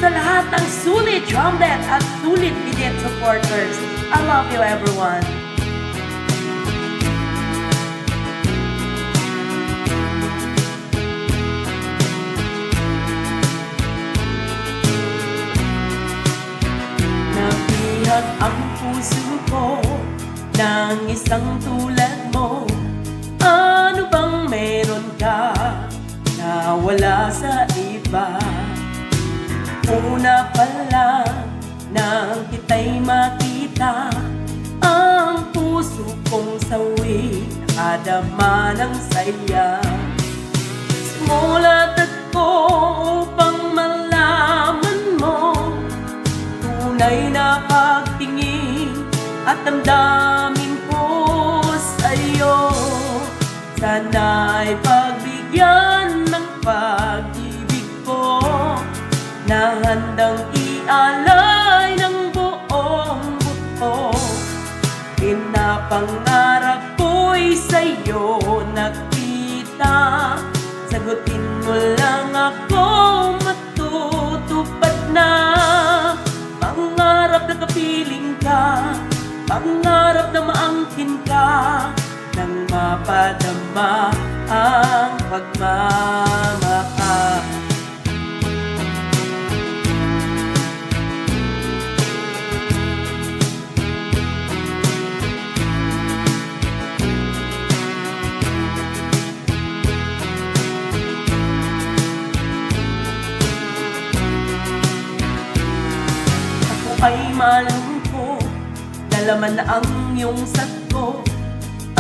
sa lahat ng sulit Drumlet at sulit Bidet supporters. I love you everyone. Nabihag ang puso ko ng isang tulad mo. Ano bang meron ka na wala sa iba? Una pa lang nang kita'y makita, ang puso kong sawi nakadama ng saya. Sumulat ako upang malaman mo tunay na pagtingin at damdamin ko sa'yo. Sana'y pagbigyan ng pag-ibig ko na handang ialay ng buong buo. Pinapangarap ko'y sa'yo nakita. Sagutin mo lang ako, matutupad na. Pangarap na kapiling ka, pangarap na maangkin ka, nang mapadama ang pagmamahal. Ako ay malungkot, nalaman na ang iyong sagot.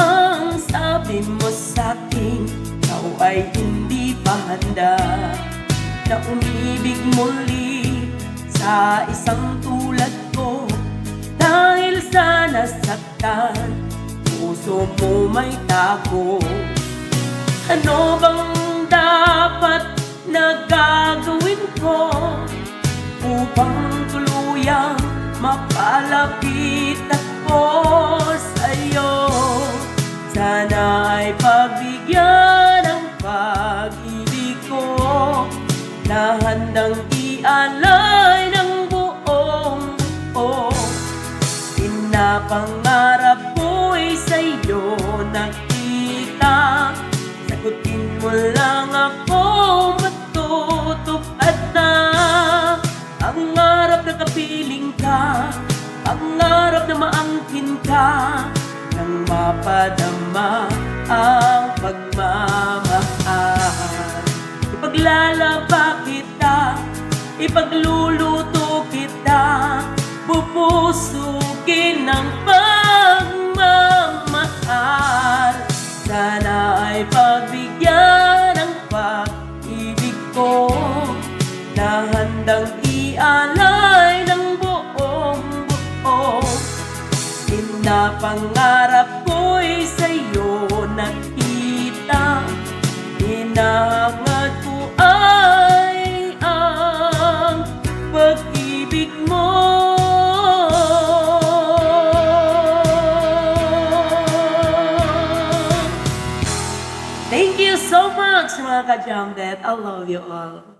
Ang sabi mo sa'kin, ikaw ay hindi pa handa na umibig muli sa isang tulad ko. Dahil sa nasaktan, puso mo may tago. Ano bang dapat na gagawin ko upang tuluyang mapalapit ako sa'yo? Sana'y pagbigyan ng pag-ibig ko na handang ialay ng buong buo. Pinapangarap ko'y sa'yo nakita. Sagutin mo lang ako, matutupad na. Pangarap na kapiling ka, pangarap na maangkin ka, nang mapadama ang pagmamahal. Ipaglalaba kita, ipagluluto kita, bubusugin ng pagmamahal. Sana ay pagbigyan ng pag-ibig ko na handang ialay ng buong buo. Pinapangarap ko'y sa'yo nakita. Hinahangad ko ay ang pag-ibig mo. Thank you so much mga ka-Drumlet. I love you all.